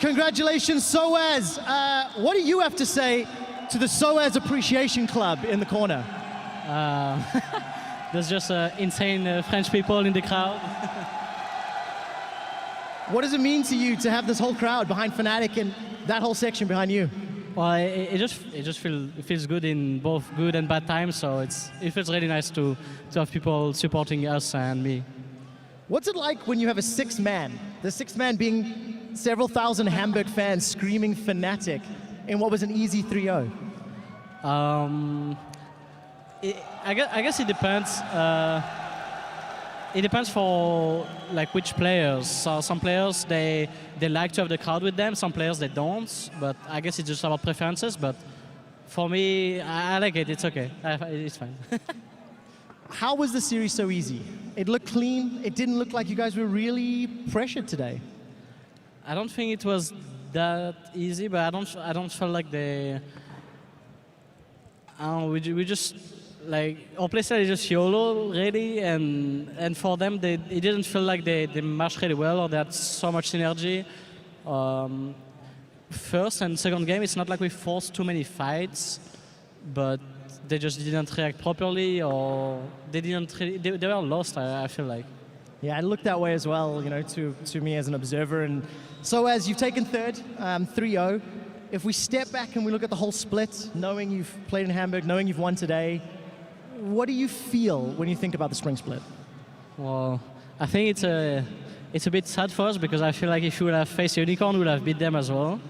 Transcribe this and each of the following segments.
Congratulations, Soaz. What do you have to say to the Soaz Appreciation Club in the corner? There's just insane French people in the crowd. What does it mean to you to have this whole crowd behind Fnatic and that whole section behind you? Well, it just feels good in both good and bad times. So it feels really nice to have people supporting us and me. What's it like when you have a sixth man? The sixth man being several thousand Hamburg fans screaming Fnatic in what was an easy 3-0. I guess it depends. It depends for like which players. So some players they like to have the crowd with them. Some players they don't. But I guess it's just about preferences. But for me, I like it. It's okay. It's fine. How was the series so easy? It looked clean. It didn't look like you guys were really pressured today. I don't think it was that easy, but I don't feel like they. We just like our playstyle is just YOLO really, and for them it didn't feel like they matched really well or they had so much synergy. First and second game, it's not like we forced too many fights, but they just didn't react properly, or they didn't really, they were lost. I feel like. Yeah, it looked that way as well, you know, to me as an observer. And so as you've taken third, 3-0, if we step back and we look at the whole split, knowing you've played in Hamburg, knowing you've won today, what do you feel when you think about the spring split? Well, I think it's a bit sad for us because I feel like if we would have faced Unicorn, we would have beat them as well.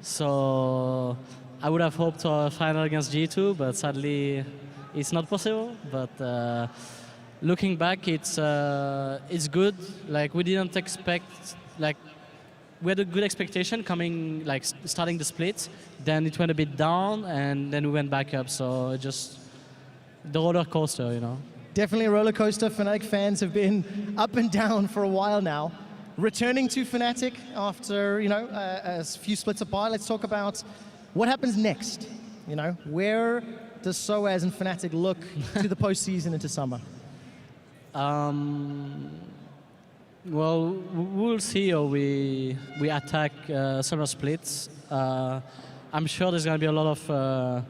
So I would have hoped for a final against G2, but sadly it's not possible. But looking back, it's good. Like we didn't expect, like we had a good expectation coming, like starting the split. Then it went a bit down, and then we went back up. So it just the roller coaster, you know. Definitely a roller coaster. Fnatic fans have been up and down for a while now. Returning to Fnatic after, you know, a few splits apart, let's talk about what happens next. You know, where does Soaz and Fnatic look to the postseason into summer? Well, we'll see how we attack summer splits. I'm sure there's going to be a lot of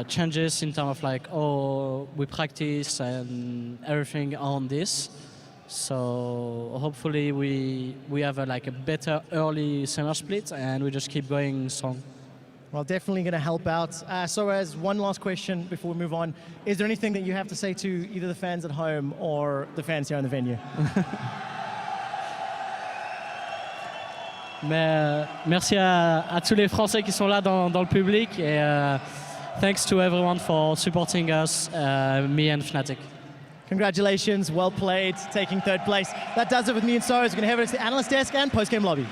changes in terms of like, oh, we practice and everything on this. So hopefully we have a better early summer split and we just keep going strong. Well, definitely going to help out. So as one last question before we move on, is there anything that you have to say to either the fans at home or the fans here in the venue? Mais, merci à tous les Français qui sont là dans le public et thanks to everyone for supporting us, me and Fnatic. Congratulations, well played, taking third place. That does it with me and Soaz. We're going to head over to the analyst desk and post-game lobby.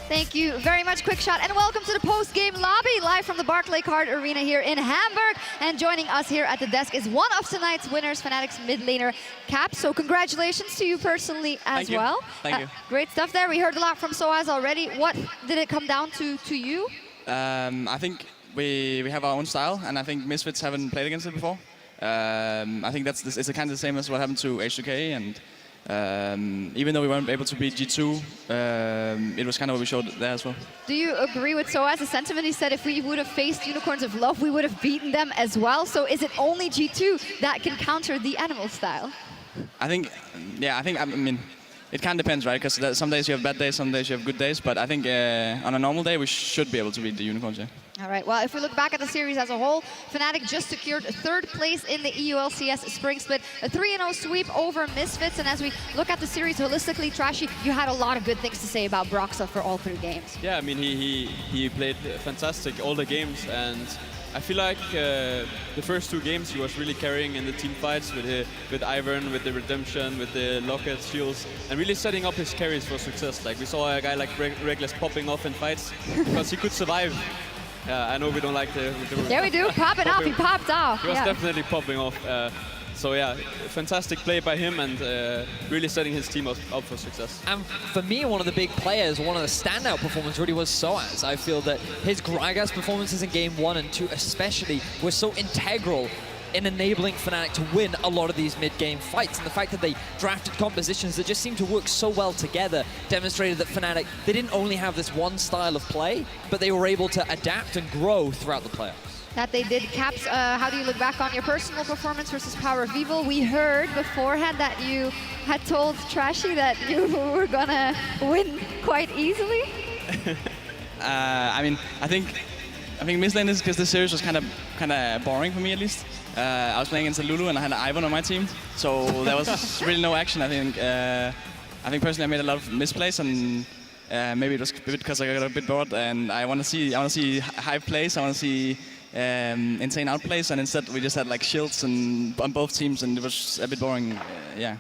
Thank you very much, QuickShot, and welcome to the post-game lobby, live from the Barclaycard Arena here in Hamburg. And joining us here at the desk is one of tonight's winners, Fnatic's mid laner, Cap. So congratulations to you personally as well. Thank you. Great stuff there. We heard a lot from Soaz already. What did it come down to you? I think we have our own style, and I think Misfits haven't played against it before. I think it's kind of the same as what happened to H2K, and even though we weren't able to beat G2, it was kind of what we showed there as well. Do you agree with Soaz's sentiment? He said if we would have faced Unicorns of Love, we would have beaten them as well. So is it only G2 that can counter the Animal style? I think, I mean, it kind of depends, right? Because some days you have bad days, some days you have good days. But I think on a normal day, we should be able to beat the Unicorns, yeah. All right, well, if we look back at the series as a whole, Fnatic just secured third place in the EU LCS Spring Split, a 3-0 sweep over Misfits. And as we look at the series holistically, Trashy, you had a lot of good things to say about Broxah for all 3 games. Yeah, I mean, he played fantastic all the games, and I feel like the first 2 games he was really carrying in the team fights with Ivern, with the Redemption, with the Locket, Shields, and really setting up his carries for success. Like we saw a guy like Reckless popping off in fights because he could survive. I know we don't like the yeah, we do. Popping off. He popped off. He was definitely popping off. So yeah, fantastic play by him and really setting his team up for success. And for me, one of the big players, one of the standout performances really was Soaz. I feel that his Gragas performances in Game 1 and 2 especially were so integral in enabling Fnatic to win a lot of these mid-game fights. And the fact that they drafted compositions that just seemed to work so well together demonstrated that Fnatic, they didn't only have this one style of play, but they were able to adapt and grow throughout the playoffs. That they did. Caps, how do you look back on your personal performance versus PowerOfEvil? We heard beforehand that you had told Trashy that you were gonna win quite easily. I mean, I think mid lane is because this series was kind of boring for me at least. I was playing against Lulu and I had Ivan on my team, so there was really no action. I think personally I made a lot of misplays, and maybe it was because I got a bit bored. And I want to see high plays. I want to see insane outplays, and instead we just had like shields on both teams, and it was a bit boring. Yeah.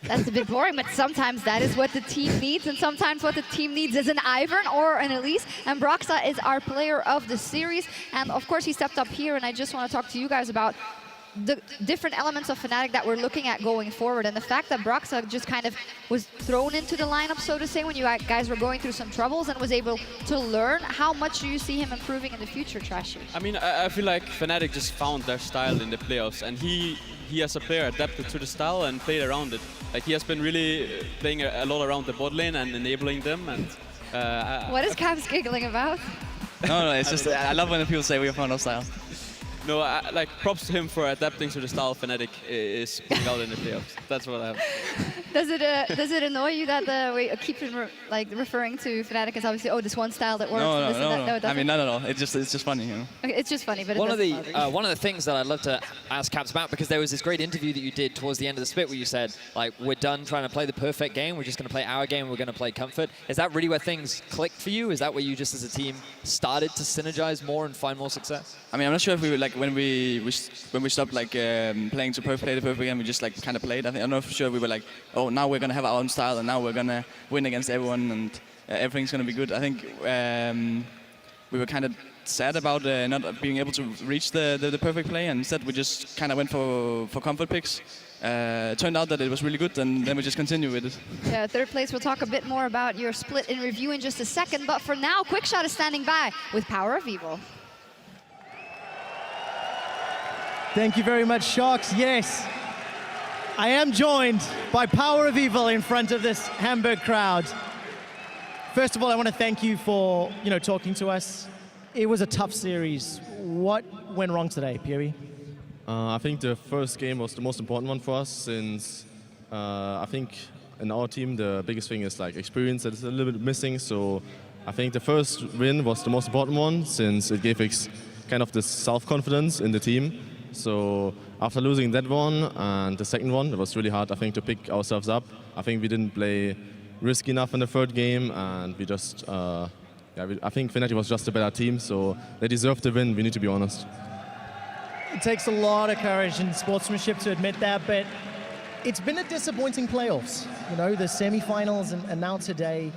That's a bit boring, but sometimes that is what the team needs, and sometimes what the team needs is an Ivern or an Elise, and Broxa is our player of the series, and of course he stepped up here, and I just want to talk to you guys about the different elements of Fnatic that we're looking at going forward, and the fact that Broxa just kind of was thrown into the lineup, so to say, when you guys were going through some troubles and was able to learn. How much do you see him improving in the future, Trashy? I mean, I feel like Fnatic just found their style in the playoffs, and he as a player adapted to the style and played around it. Like he has been really playing a lot around the bot lane and enabling them. And what is Caps giggling about? No, it's just I love when people say we have found our style. No, like props to him for adapting to the style Fnatic is putting out in the playoffs. That's what I have. Does it annoy you that we keep referring to Fnatic as obviously this one style that works? No. I mean, not at all. It's just funny, you know. Okay, it's just funny, but one of the things that I'd love to ask Caps about, because there was this great interview that you did towards the end of the split where you said, like, we're done trying to play the perfect game. We're just going to play our game. We're going to play comfort. Is that really where things clicked for you? Is that where you just as a team started to synergize more and find more success? I mean, I'm not sure if we were like when we stopped like playing to play the perfect game. We just like kind of played. I'm not sure we were like, oh, now we're gonna have our own style and now we're gonna win against everyone and everything's gonna be good. I think we were kind of sad about not being able to reach the perfect play, and instead we just kind of went for comfort picks. It turned out that it was really good, and then we just continue with it. Yeah, third place. We'll talk a bit more about your split in review in just a second, but for now, QuickShot is standing by with PowerOfEvil. Thank you very much, Sharks. Yes, I am joined by PowerOfEvil in front of this Hamburg crowd. First of all, I want to thank you for talking to us. It was a tough series. What went wrong today, PoE? I think the first game was the most important one for us, since I think in our team the biggest thing is like experience that is a little bit missing. So I think the first win was the most important one, since it gave us kind of this self-confidence in the team. So after losing that one and the second one, it was really hard, I think, to pick ourselves up. I think we didn't play risky enough in the third game, and we just, I think Fnatic was just a better team, so they deserved the win, we need to be honest. It takes a lot of courage and sportsmanship to admit that, but it's been a disappointing playoffs. The semi-finals and now today.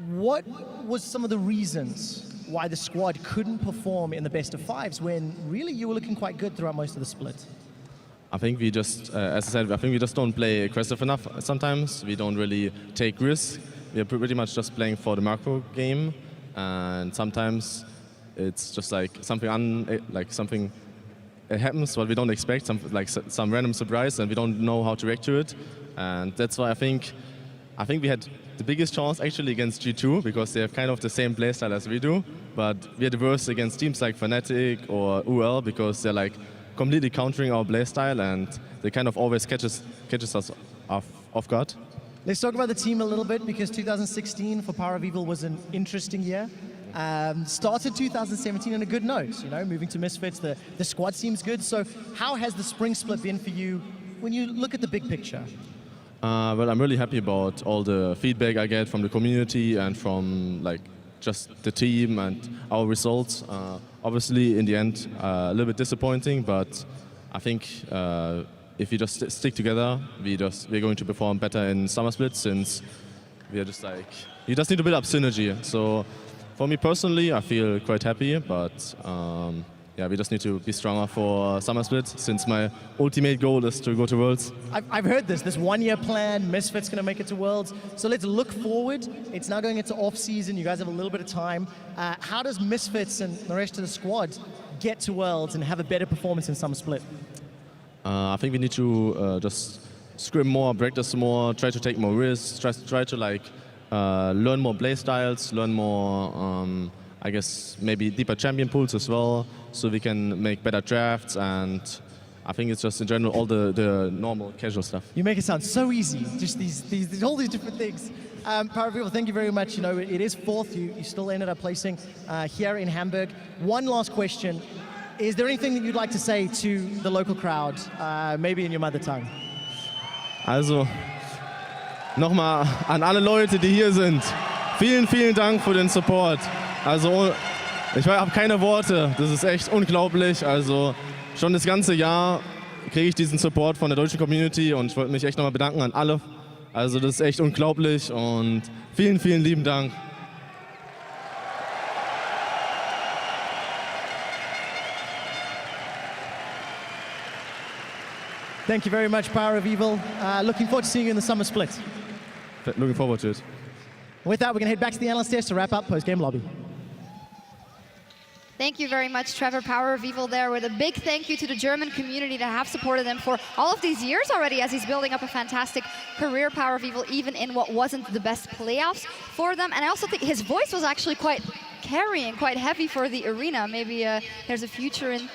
What was some of the reasons why the squad couldn't perform in the best of fives when really you were looking quite good throughout most of the split? I think we just, as I said, I think we just don't play aggressive enough sometimes. We don't really take risks. We are pretty much just playing for the macro game, and sometimes it's just like something it happens what we don't expect, some random surprise, and we don't know how to react to it. And that's why I think we had the biggest chance actually against G2, because they have kind of the same playstyle as we do, but we had the worst against teams like Fnatic or UL, because they're like completely countering our playstyle and they kind of always catches us off guard. Let's talk about the team a little bit, because 2016 for PowerOfEvil was an interesting year. Started 2017 on a good note, moving to Misfits, the squad seems good. So how has the spring split been for you when you look at the big picture? Well, I'm really happy about all the feedback I get from the community and from just the team and our results. Obviously, in the end, a little bit disappointing, but I think if we just stick together, we're going to perform better in summer split, since we are just you just need to build up synergy. So for me personally, I feel quite happy, but yeah, we just need to be stronger for Summer Split, since my ultimate goal is to go to Worlds. I've heard this 1-year plan, Misfits going to make it to Worlds. So let's look forward. It's now going into off-season. You guys have a little bit of time. How does Misfits and the rest of the squad get to Worlds and have a better performance in Summer Split? I think we need to just scrim more, practice more, try to take more risks, try to like learn more play styles, learn more, I guess, maybe deeper champion pools as well, so we can make better drafts. And I think it's just in general all the normal casual stuff. You make it sound so easy, just these all these different things. PowerOfEvil, thank you very much. You know, it is fourth. You still ended up placing here in Hamburg. One last question. Is there anything that you'd like to say to the local crowd, maybe in your mother tongue? Also, nochmal an alle Leute, die hier sind. Vielen, vielen Dank für den Support. Also, ich habe keine Worte. Das ist echt unglaublich. Also, schon das ganze Jahr kriege ich diesen Support von der deutschen Community und ich wollte mich echt nochmal bedanken an alle. Also, das ist echt unglaublich und vielen, vielen lieben Dank. Thank you very much, PowerOfEvil. Looking forward to seeing you in the Summer Split. Looking forward to it. With that, we're going to head back to the analyst desk to wrap up post-game lobby. Thank you very much, Trevor. PowerOfEvil there with a big thank you to the German community that have supported him for all of these years already as he's building up a fantastic career, PowerOfEvil, even in what wasn't the best playoffs for them. And I also think his voice was actually quite carrying, quite heavy for the arena. Maybe there's a future in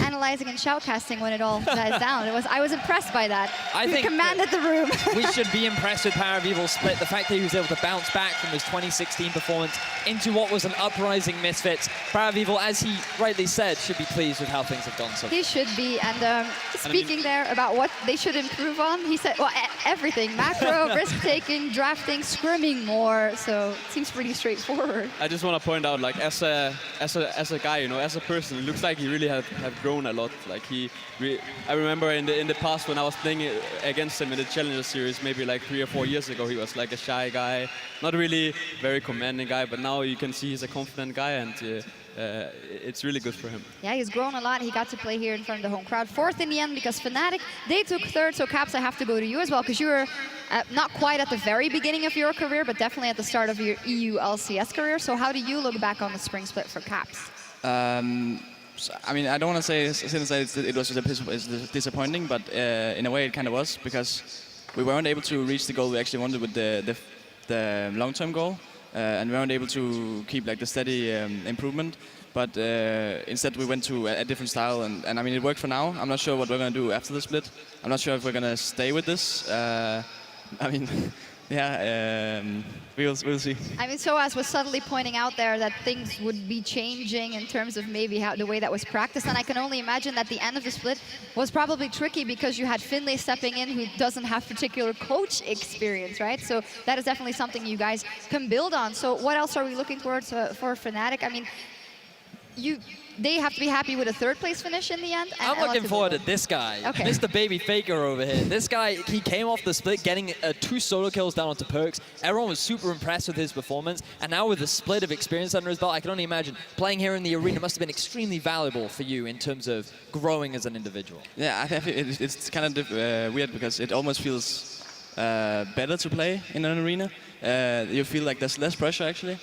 analyzing and shoutcasting when it all dies down. I was impressed by that. I He think commanded the room. we should be impressed with PowerOfEvil's split. The fact that he was able to bounce back from his 2016 performance into what was an uprising Misfits. PowerOfEvil, as he rightly said, should be pleased with how things have gone so far. He should be. And speaking there about what they should improve on, he said, well, everything. Macro, risk-taking, drafting, scrimming more. So it seems pretty straightforward. I just want to point out, like, as a guy, you know, as a person, it looks like he really have grown a lot. Like I remember in the past when I was playing against him in the Challenger Series, maybe like 3 or 4 years ago, he was like a shy guy, not really very commanding guy. But now you can see he's a confident guy, and it's really good for him. Yeah, he's grown a lot. He got to play here in front of the home crowd. Fourth in the end because Fnatic, they took third. So Caps, I have to go to you as well because you were not quite at the very beginning of your career, but definitely at the start of your EU LCS career. So how do you look back on the spring split for Caps? So, I mean, I don't want to say it was disappointing, but in a way it kind of was, because we weren't able to reach the goal we actually wanted with the long-term goal, and we weren't able to keep like the steady improvement. But instead we went to a different style, and I mean, it worked for now. I'm not sure what we're going to do after the split. I'm not sure if we're going to stay with this. I mean, yeah, we'll see. I mean, Soaz was subtly pointing out there that things would be changing in terms of maybe how the way that was practiced, and I can only imagine that the end of the split was probably tricky because you had Finlay stepping in who doesn't have particular coach experience, right? So that is definitely something you guys can build on. So what else are we looking towards for Fnatic? I mean, they have to be happy with a third place finish in the end. I'm looking forward to this guy, okay. Mr. Baby Faker over here. This guy, he came off the split getting 2 solo kills down onto Perks. Everyone was super impressed with his performance. And now with the split of experience under his belt, I can only imagine playing here in the arena must have been extremely valuable for you in terms of growing as an individual. Yeah, I think it's kind of weird because it almost feels better to play in an arena. You feel like there's less pressure actually.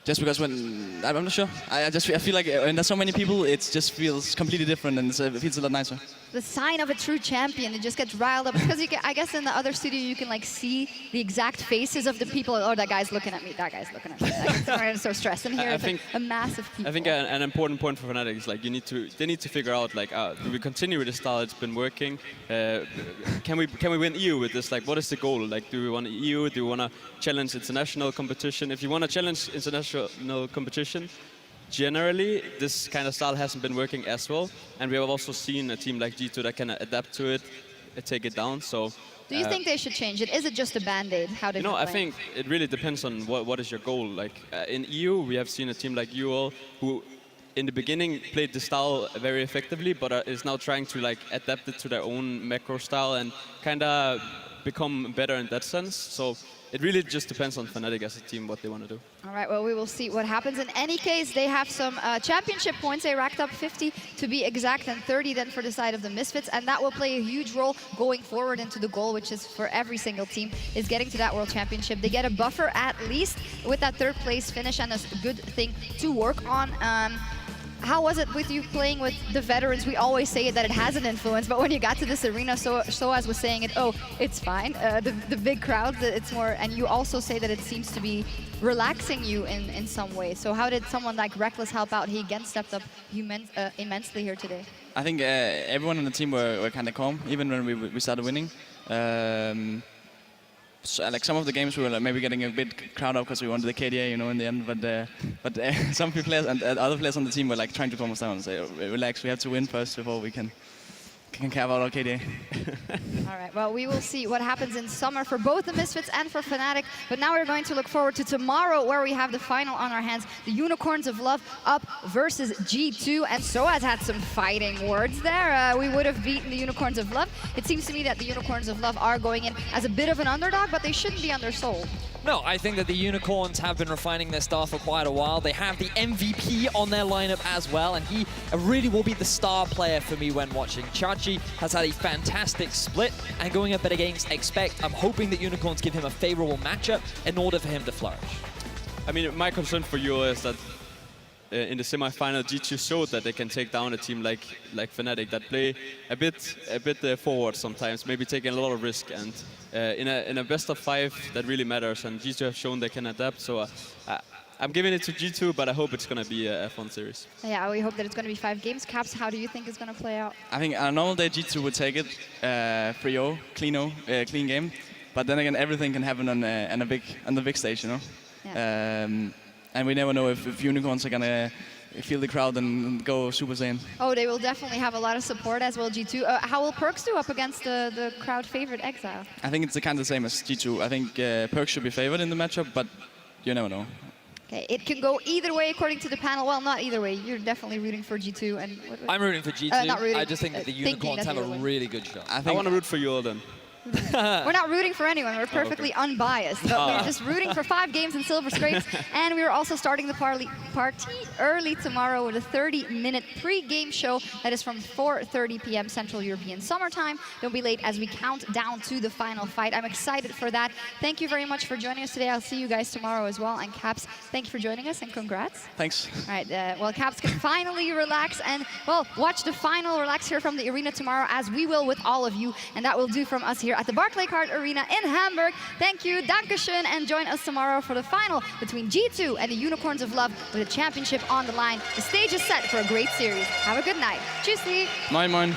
Just because when, I'm not sure, I feel like when there's so many people, it just feels completely different and it feels a lot nicer. The sign of a true champion, it just gets riled up. Because you can, I guess in the other studio, you can like see the exact faces of the people. Oh, that guy's looking at me, that guy's looking at me. I'm so stressed. And here it's like a massive people. I think an important point for Fnatic is like they need to figure out like, do we continue with the style it's been working? Can we win EU with this? Like, what is the goal? Like, do we want EU? Do we want to challenge international competition? If you want to challenge international competition, generally, this kind of style hasn't been working as well, and we have also seen a team like G2 that can adapt to it, take it down. So, do you think they should change it? Is it just a band-aid? How do you know? I think it really depends on what is your goal. Like in EU, we have seen a team like UL who, in the beginning, played the style very effectively, but is now trying to like adapt it to their own macro style and kind of become better in that sense. So. it really just depends on Fnatic as a team what they want to do. All right, well, we will see what happens. In any case, they have some championship points. They racked up 50 to be exact, and 30 then for the side of the Misfits, and that will play a huge role going forward into the goal, which is for every single team, is getting to that World Championship. They get a buffer at least with that third place finish, and a good thing to work on. How was it with you playing with the veterans? We always say that it has an influence, but when you got to this arena, Soaz was saying it, oh, it's fine. The big crowds, it's more, and you also say that it seems to be relaxing you in some way. So how did someone like Reckless help out? He again stepped up immensely here today. I think everyone on the team were kind of calm, even when we started winning. So, like some of the games we were like, maybe getting a bit crowded up because we wanted the KDA, you know, in the end. But some players and other players on the team were like trying to calm us down and say, relax, we have to win first before we can care about our KDA. All right, well, we will see what happens in summer for both the Misfits and for Fnatic. But now we're going to look forward to tomorrow, where we have the final on our hands. The Unicorns of Love up versus G2. And Soaz had some fighting words there. We would have beaten the Unicorns of Love. It seems to me that the Unicorns of Love are going in as a bit of an underdog, but they shouldn't be undersold. No, I think that the Unicorns have been refining their star for quite a while. They have the MVP on their lineup as well, and he really will be the star player for me when watching. Chachi has had a fantastic split, and going up against Expect, I'm hoping that Unicorns give him a favorable matchup in order for him to flourish. I mean, my concern for you is that in the semi-final, G2 showed that they can take down a team like Fnatic that play a bit forward sometimes, maybe taking a lot of risk. And in a best of 5, that really matters. And G2 have shown they can adapt. So I'm giving it to G2, but I hope it's going to be a fun series. Yeah, we hope that it's going to be 5 games. Caps, how do you think it's going to play out? I think on a normal day G2 would take it 3-0, clean game. But then again, everything can happen on the big stage, you know. Yeah. And we never know if Unicorns are gonna feel the crowd and go Super Saiyan. Oh, they will definitely have a lot of support as well, G2. How will Perks do up against the crowd favorite Exile? I think it's kind of the same as G2. I think Perks should be favored in the matchup, but you never know. Okay, it can go either way according to the panel. Well, not either way. You're definitely rooting for G2. And I'm rooting for G2. Not rooting. I just think that the Unicorns have a really good shot. I want to root for you all then. We're not rooting for anyone. We're perfectly unbiased. But we're just rooting for 5 games in Silver Scrapes. And we are also starting the party early tomorrow with a 30-minute pre-game show that is from 4:30 p.m. Central European Summer Time. Don't be late as we count down to the final fight. I'm excited for that. Thank you very much for joining us today. I'll see you guys tomorrow as well. And Caps, thank you for joining us and congrats. Thanks. All right, well, Caps can finally relax and, well, watch the final relax here from the arena tomorrow, as we will with all of you. And that will do from us here at the Barclaycard Arena in Hamburg. Thank you, dankeschön, and join us tomorrow for the final between G2 and the Unicorns of Love with a championship on the line. The stage is set for a great series. Have a good night. Tschüssi. Moin, moin.